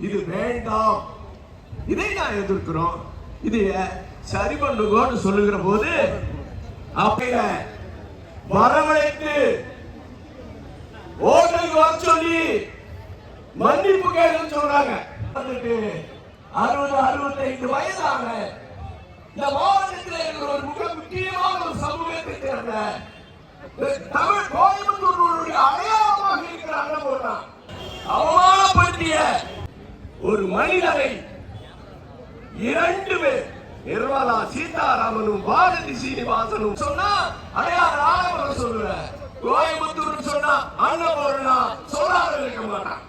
இது வேண்டாம், இதை நான் எதிர்க்கிறோம். இது சரி பண்ணுங்கன்னு சொல்லுகிற போது அப்படிய வரவழைத்து ஓட்டலுக்கு வர சொல்லி மன்னிப்பு கேட்க சொல்றாங்க. 60-65 வயதான இந்த மாவட்டத்தில் இருக்கிற ஒரு மிக முக்கியமான ஒரு சமூகத்தை சேர்ந்த தமிழ் கோயம்புத்தூர் அடையாளமாக இருக்கிறாங்க. அவமானப்படுத்திய ஒரு மனிதரை 2 பேர் நிர்மலா சீதாராமனும் பாரதி சீனிவாசனும் சொன்னா அடையாளம் சொல்லுற, கோயம்புத்தூர் சொன்னா அண்ணா சொல்லாத இருக்க மாட்டான்.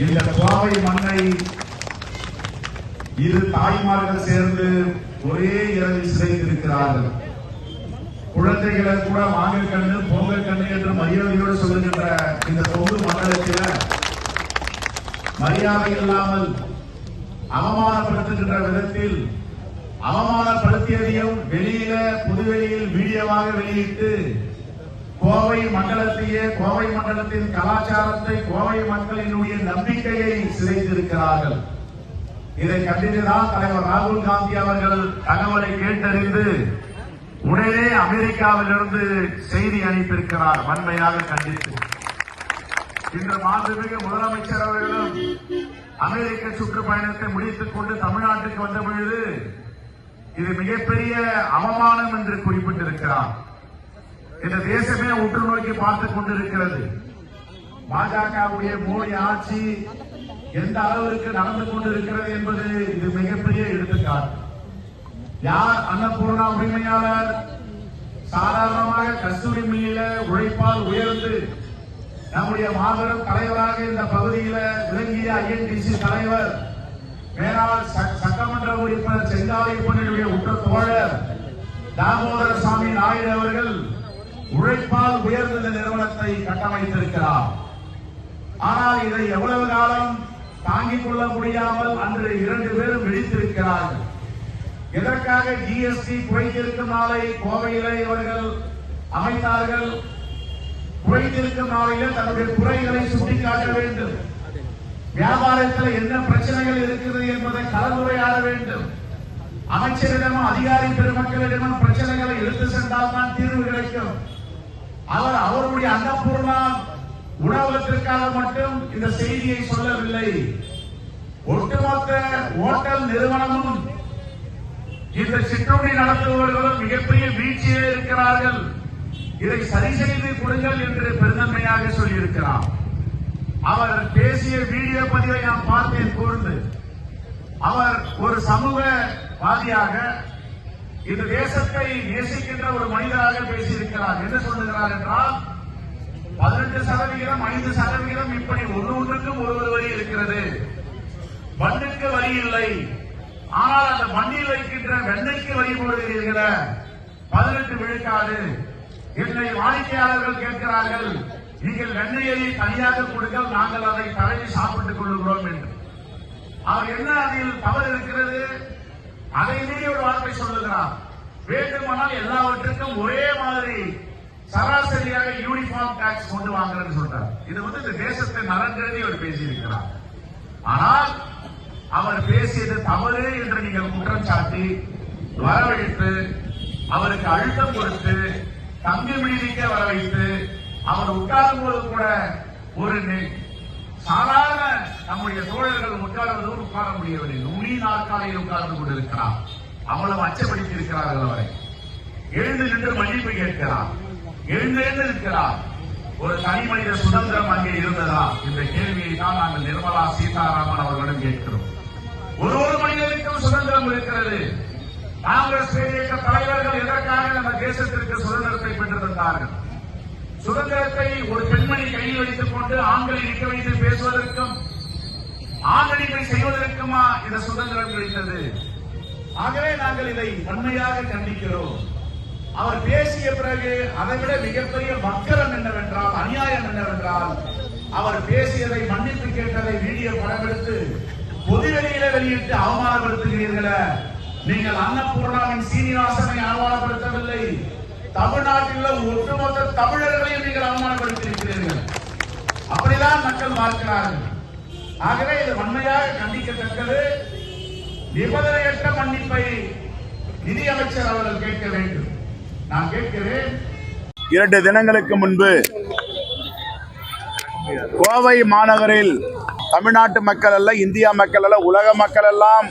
இந்த கோவை மண்ணை 2 தாய்மார்கள் சேர்ந்து ஒரே இரவில் சிதைத்திருக்கிறார்கள். குழந்தைகளை கூட வாங்கல் கண்ணு பொங்கல் கண்ணு என்று மரியாதையோடு சொல்லுகின்ற இந்த பொது மண்டலத்தில் மரியாதை இல்லாமல் அவமானப்படுத்துகின்ற விதத்தில் அவமானப்படுத்தியதையும் வெளியில புதுவெளியில் வீடியோவாக வெளியிட்டு கோவை மண்டலத்தையே, கோவை மண்டலத்தின் கலாச்சாரத்தை, கோவை மக்களினுடைய நம்பிக்கையை சிதைத்திருக்கிறார்கள். இதை கண்டித்துதான் தலைவர் ராகுல் காந்தி அவர்கள் தகவலை கேட்டறிந்து உடனே அமெரிக்காவிலிருந்து செய்தி அனுப்பியிருக்கிறார். வன்மையாக கண்டித்து இன்று மாண்புமிகு முதலமைச்சர் அவர்களும் அமெரிக்க சுற்றுப்பயணத்தை முடித்துக் கொண்டு தமிழ்நாட்டுக்கு வந்த பொழுது இது மிகப்பெரிய அவமானம் என்று குறிப்பிட்டிருக்கிறார். இந்த தேசமே உற்று நோக்கி பார்த்துக் கொண்டிருக்கிறது. பாஜகவுடைய மோடி ஆட்சி எந்த அளவிற்கு நடந்து கொண்டிருக்கிறது என்பது இது மிகப்பெரிய எடுத்துக்காட்டு. யார் அன்னபூர்ணா உரிமையாளர் சாதாரணமாக கஸ்தூரி மில்லில உழைப்பால் உயர்ந்து நம்முடைய மாபெரும் தலைவராக இந்த பகுதியில் விளங்கிய INTC தலைவர் மேலாள் சட்டமன்ற உறுப்பினர் செங்காலையப்பனுடைய உற்ற தோழர் தாமோதர சாமி நாயுடு அவர்கள் உழைப்பால் உயர்ந்த இந்த நிறுவனத்தை கட்டமைத்திருக்கிறார். ஆனால் இதை எவ்வளவு காலம் தாங்கிக் கொள்ள முடியாமல் அன்று 2 பேரும் வெடித்திருக்கிறார்கள். எதற்காக GST குறைத்திருக்கும் நாளை கோவையிலே இவர்கள் அமைத்தார்கள். குறைத்திருக்கும் நாளையில் தன்னுடைய குறைகளை சுட்டிக்காட்ட வேண்டும். வியாபாரத்தில் என்ன பிரச்சனைகள் இருக்கிறது என்பதை கலந்துரையாட வேண்டும். அமைச்சரிடமும் அதிகாரி பெருமக்களிடமும் பிரச்சனைகளை எடுத்து சென்றால் தான் தீர்வு கிடைக்கும். அவருடைய அன்னபூர்ணா உணவகத்திற்காக மட்டும் இந்த செய்தியை சொல்லவில்லை. ஒட்டுமொத்த ஓட்டல் நிறுவனமும் இந்த சிற்றுண்டி நடத்துபவர்களும் மிகப்பெரிய வீழ்ச்சியிலே இருக்கிறார்கள். இதை சரி செய்து கொடுங்கள் என்று பெருந்தன்மையாக சொல்லியிருக்கிறார். அவர் பேசிய வீடியோ பதிவை நான் பார்த்தேன் கூர்ந்து. அவர் ஒரு சமூகவாதியாக இந்த தேசத்தை நேசிக்கின்ற ஒரு மனிதராக பேசியிருக்கிறார். என்ன சொல்லுகிறார் என்றால் 18%, 5% இப்படி ஒன்றுக்கும் ஒரு வரி இருக்கிறது. மண்ணுக்கு வரி இல்லை, ஆனால் அந்த மண்ணில் வைக்கின்ற வெண்ணெய்க்கு வரி போடுகிறீர்கள 18 விழுக்காடு. என்னை வாடிக்கையாளர்கள் கேட்கிறார்கள், நீங்கள் வெண்ணெயை தனியாக கொடுங்கள், நாங்கள் அதை தடவி சாப்பிட்டுக் கொள்கிறோம் என்று. அவர் என்ன அதில் தவறு இருக்கிறது? அதை மீறி ஒரு வார்த்தை சொல்லுகிறார். வேண்டுமானால் எல்லாவற்றுக்கும் ஒரே மாதிரி சராசரியாக யூனிஃபார்ம் டாக்ஸ் கொண்டு வாங்கன்னு சொல்றார். இது இந்த தேசத்தை நலன்கருதி அவர் பேசியிருக்கிறார். ஆனால் அவர் பேசியது தவறு என்று நீங்கள் குற்றம் சாட்டி வரவழைத்து அவருக்கு அழுத்தம் கொடுத்து தங்கு விடுதிக்க வர வைத்து அவர் உட்காரும் போது கூட ஒரு சாதாரண நம்முடைய தோழர்கள் உட்கார்வதோடு உட்கார முடியவில்லை. நுனி நாற்காலையில் உட்கார்ந்து கொண்டிருக்கிறார். அவ்வளவு அச்சப்படுத்தி இருக்கிறார்கள். அவரை எழுந்து நின்று மன்னிப்பு கேட்கிறார். எழுந்து இருக்கிறார். ஒரு தனி மனித சுதந்திரம் அங்கே இருந்ததா? இந்த கேள்வியை தான் நாங்கள் நிர்மலா சீதாராமன் அவர்களிடம் கேட்கிறோம். ஒரு மனிதனுக்கும் சுதந்திரம் இருக்கிறது. காங்கிரஸ் இயக்க தலைவர்கள் எதற்காக நம்ம தேசத்திற்கு சுதந்திரத்தை பெற்று தந்தார்கள்? சுதந்திரத்தை ஒரு பெண்மணி கையில் வைத்துக் கொண்டு ஆண்களை நிற்க வைத்து பேசுவதற்கும் ஆண்களிப்பை செய்வதற்குமா இந்த சுதந்திரம் கிடைத்தது? ஆகவே நாங்கள் இதை வன்மையாக கண்டிக்கிறோம். அவர் பேசிய பிறகு அதைவிட மிகப்பெரிய மக்களம் என்னவென்றால், அநியாயம் என்னவென்றால், அவர் பேசியதை மன்னிப்பு கேட்டதை வீடியோ படமெடுத்து பொதுவெளியில வெளியிட்டு அவமானப்படுத்துகிறீர்களே. நீங்கள் அன்னபூர்ணாவின் சீனிவாசனை அவமானப்படுத்தவில்லை, தமிழ்நாட்டில் ஒட்டுமொத்த தமிழர்களையும் நீங்கள் அவமானப்படுத்தியிருக்கிறீர்கள். அப்படிதான் மக்கள் பார்க்கிறார்கள். ஆகவே இது வன்மையாக கண்டிக்கத்தக்கது. நிபந்தனையற்ற மன்னிப்பை நிதியமைச்சர் அவர்கள் கேட்க வேண்டும். நான் கேட்கிறேன். 2 தினங்களுக்கு முன்பு கோவை மாநகரில் தமிழ்நாட்டு மக்கள் அல்ல, இந்தியா மக்கள் அல்ல, உலக மக்கள் எல்லாம்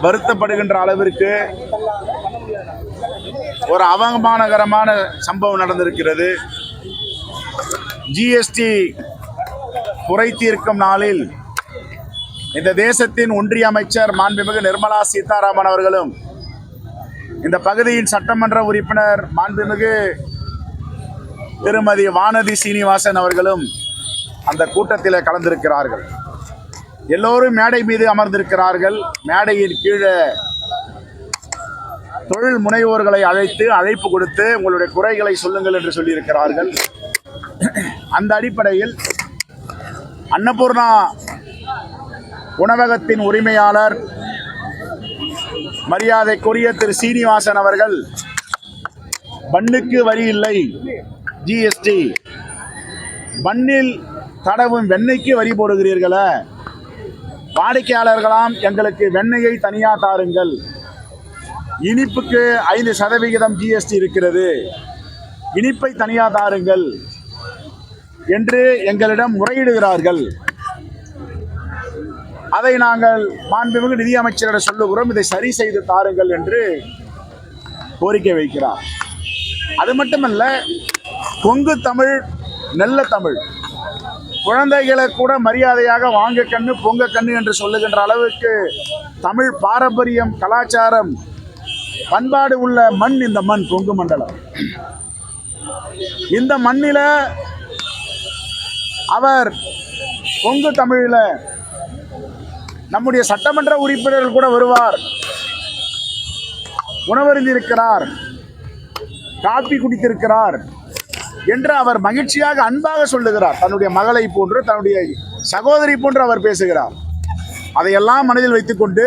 வருத்தப்படுகின்ற அளவிற்கு ஒரு அவமானகரமான சம்பவம் நடந்திருக்கிறது. ஜிஎஸ்டி குறை தீர்க்கும் நாளில் இந்த தேசத்தின் ஒன்றிய அமைச்சர் மாண்புமிகு நிர்மலா சீதாராமன் அவர்களும் இந்த பகுதியின் சட்டமன்ற உறுப்பினர் மாண்புமிகு திருமதி வானதி சீனிவாசன் அவர்களும் அந்த கூட்டத்தில் கலந்திருக்கிறார்கள். எல்லோரும் மேடை மீது அமர்ந்திருக்கிறார்கள். மேடையின் கீழே தொழில் முனைவோர்களை அழைத்து அழைப்பு கொடுத்து உங்களுடைய குறைகளை சொல்லுங்கள் என்று சொல்லியிருக்கிறார்கள். அந்த அடிப்படையில் அன்னபூர்ணா உணவகத்தின் உரிமையாளர் மரியாதைக்குரிய திரு சீனிவாசன் அவர்கள், பன்னுக்கு வரி இல்லை, ஜிஎஸ்டி, பன்னில் தடவும் வெண்ணெய்க்கு வரி போடுகிறீர்களே, வாடிக்கையாளர்களாம் எங்களுக்கு வெண்ணெயை தனியா தாருங்கள், இனிப்புக்கு 5% ஜிஎஸ்டி இருக்கிறது, இனிப்பை தனியா தாருங்கள் என்று எங்களிடம் முறையிடுகிறார்கள். அதை நாங்கள் மாண்புமிகு நிதியமைச்சரிடம் சொல்லுகிறோம், இதை சரி செய்து தாருங்கள் என்று கோரிக்கை வைக்கிறார். அது மட்டுமல்ல, கொங்கு தமிழ் நல்ல தமிழ், குழந்தைகளை கூட மரியாதையாக வாங்க கண்ணு பொங்க கண்ணு என்று சொல்லுகின்ற அளவுக்கு தமிழ் பாரம்பரியம், கலாச்சாரம், பண்பாடு உள்ள மண் இந்த மண், கொங்கு மண்டலம். இந்த மண்ணில அவர் கொங்கு தமிழில் நம்முடைய சட்டமன்ற உறுப்பினர்கள் கூட வருவார், உணவருந்திருக்கிறார், காப்பி குடித்திருக்கிறார் என்று அவர் மகிழ்ச்சியாக அன்பாக சொல்லுகிறார். தன்னுடைய மகளை போன்று, தன்னுடைய சகோதரி போன்று அவர் பேசுகிறார். அதையெல்லாம் மனதில் வைத்துக்கொண்டு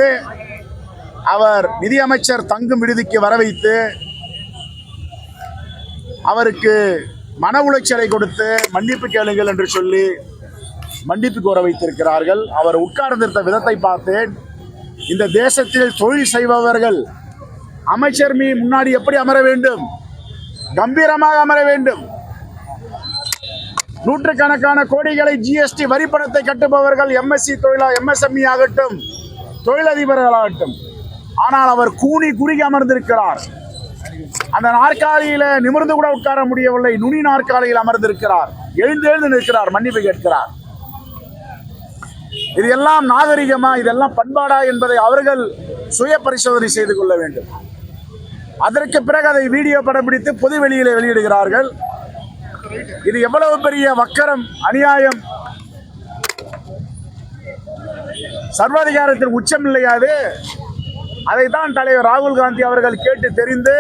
அவர் நிதியமைச்சர் தங்கும் விடுதிக்கு வர வைத்து அவருக்கு மன உளைச்சலை கொடுத்து மன்னிப்பு கேளுங்கள் என்று சொல்லி மன்னிப்பு கோர வைத்திருக்கிறார்கள். அவர் உட்கார்ந்திருந்த விதத்தை பார்த்தேன். இந்த தேசத்தில் தொழில் செய்பவர்கள் அமைச்சர் முன்னாடி எப்படி அமர வேண்டும்? கம்பீரமாக அமர வேண்டும். நூற்றுக்கணக்கான கோடிகளை ஜிஎஸ்டி வரிப்பணத்தை கட்டுபவர்கள் எம்எஸ்எம்இ ஆகட்டும், தொழிலதிபர்களாகட்டும். ஆனால் அவர் கூனி குறுகி அமர்ந்திருக்கிறார். அந்த நாற்காலியில நிமிர்ந்து கூட உட்கார முடியவில்லை. நுனி நாற்காலியில் அமர்ந்திருக்கிறார். எழுந்து நிற்கிறார், மன்னிப்பு கேட்கிறார். இது எல்லாம் நாகரிகமா, இதெல்லாம் பண்பாடா என்பதை அவர்கள் சுய பரிசோதனை செய்து கொள்ள வேண்டும். அதற்கு பிறகு அதை வீடியோ படம் பிடித்து பொது வெளியிலே வெளியிடுகிறார்கள். இது எவ்வளவு பெரிய வக்கரம், அநியாயம், சர்வாதிகாரத்தின் உச்சம் இல்லையாது? அதைத்தான் தலைவர் ராகுல் காந்தி அவர்கள் கேட்டு தெரிந்து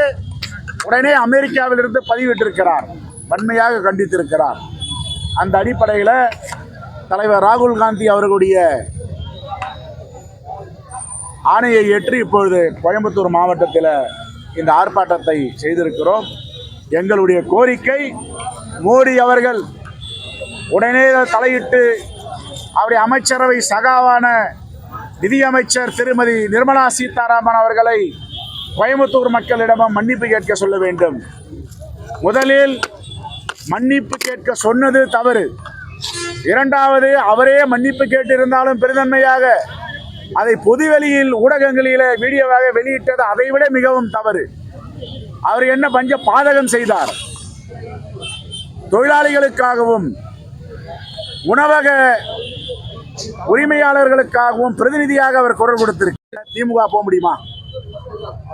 உடனே அமெரிக்காவிலிருந்து பதிவிட்டிருக்கிறார், வன்மையாக கண்டித்திருக்கிறார். அந்த அடிப்படையில் தலைவர் ராகுல் காந்தி அவர்களுடைய ஆணையை ஏற்று இப்பொழுது கோயம்புத்தூர் மாவட்டத்தில் இந்த ஆர்ப்பாட்டத்தை செய்திருக்கிறோம். எங்களுடைய கோரிக்கை, மோடி அவர்கள் உடனே தலையிட்டு அவருடைய அமைச்சரவை சகாவான நிதியமைச்சர் திருமதி நிர்மலா சீதாராமன் அவர்களை கோயம்புத்தூர் மக்களிடமும் மன்னிப்பு கேட்க சொல்ல வேண்டும். முதலில் மன்னிப்பு கேட்க சொன்னது தவறு. இரண்டாவது, அவரே மன்னிப்பு கேட்டிருந்தாலும் பெருந்தன்மையாக அதை பொதுவெளியில் ஊடகங்களில் வீடியோவாக வெளியிட்டது அதைவிட மிகவும் தவறு. அவர் என்ன பஞ்ச பாதகம் செய்தார்? தொழிலாளிகளுக்காகவும் உணவக உரிமையாளர்களுக்காகவும் பிரதிநிதியாக அவர் குரல் கொடுத்திருக்கிறார். திமுக போக முடியுமா?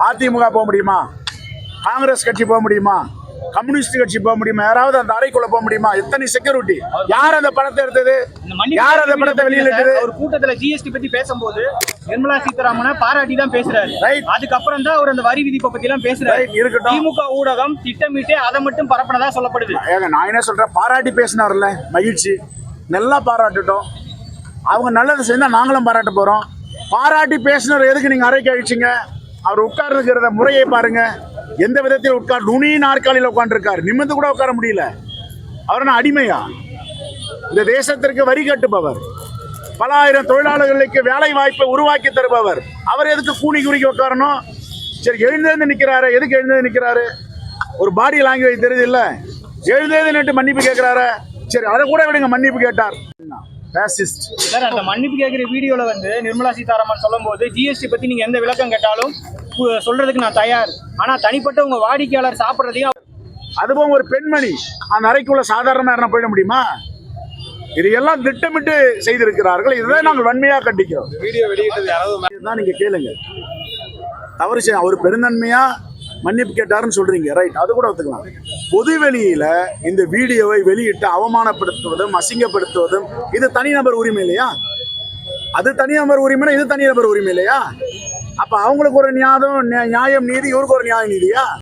அதிமுக போக முடியுமா? காங்கிரஸ் கட்சி போக முடியுமா? கம்யூனிஸ்ட் கட்சி போக முடியுமா? யாராவது அந்த அறைக்குள்ள போக முடியுமா? எத்தனை செக்யூரிட்டி? யார் அந்த பணத்தை எடுத்தது? யார் அந்த பணத்தை வெளியிட்டது? ஒரு கூட்டத்துல ஜிஎஸ்டி பத்தி பேசும்போது நிர்மலா சீதாராமனை பாராட்டி தான் பேசுறாரு. அதுக்கப்புறம் தான் அவர் அந்த வரி விதிப்பை பத்தி எல்லாம் பேசுறாரு. திமுக ஊடகம் திட்டமிட்டு அதை மட்டும் பரப்பினதா சொல்லப்படுது. நான் என்ன சொல்றேன், பாராட்டி பேசினார்ல, மகிழ்ச்சி, நல்லா பாராட்டுட்டோம். அவங்க நல்லது செஞ்சா நாங்களும் பாராட்ட போறோம். பாராட்டி பேசினார் எதுக்கு நீங்க அறைக்கு அழிச்சிங்க? அவர் உட்கார்ந்துக்கிற முறையை பாருங்க. எந்த விதத்தில் நுனி நாற்காலியில் உட்கார்ந்துருக்காரு, நிமிர்ந்து கூட உட்கார முடியல. அவர் என்ன அடிமையா? இந்த தேசத்திற்கு வரி கட்டுபவர், பல ஆயிரம் தொழிலாளர்களுக்கு வேலை வாய்ப்பை உருவாக்கி தருபவர். அவர் எதுக்கு கூனி குறுக்கி உட்காரணும்? சரி, எழுந்தேந்து நிற்கிறாரு. எதுக்கு எழுந்தேந்து நிற்கிறாரு? ஒரு பாடி லாங்குவேஜ் தெரியுது இல்ல? எழுந்தேந்து நின்று மன்னிப்பு கேட்கிறாரு. சரி, அதை கூட விடுங்க, மன்னிப்பு கேட்டார். அந்த மன்னிப்பு கேட்கிற வீடியோல நிர்மலா சீதாராமன் சொல்லும் போது ஜிஎஸ்டி பத்தி நீங்க எந்த விளக்கம் கேட்டாலும் சொல்றதுக்கு நான் தயார், ஆனா தனிப்பட்ட உங்க வாடிக்கையாளர் சாப்பிட்றதையும், அதுவும் ஒரு பெண்மணி அந்த அறைக்குள்ள சாதாரணமா என்ன போயிட முடியுமா? இதையெல்லாம் திட்டமிட்டு செய்திருக்கிறார்கள். இதுதான் நாங்கள் வன்மையாக கண்டிக்கிறோம். வீடியோ வெளியிட்டது யாராவது தான் நீங்க கேளுங்க. தவறு செய்ய அவர் பெருந்தன்மையா மன்னிப்பு கேட்டாருன்னு சொல்றீங்க, ரைட், அது கூட ஒத்துக்கலாம். பொதுவெளியில இந்த வீடியோவை வெளியிட்டு அவமானப்படுத்துவதும் அசிங்கப்படுத்துவதும் இது தனிநபர் உரிமை இல்லையா? அது தனிநபர் உரிமை, இது தனிநபர் உரிமை இல்லையா? அப்ப அவங்களுக்கு ஒரு நியாயம் நீதி, இவருக்கு ஒரு நியாயம் நீதியா?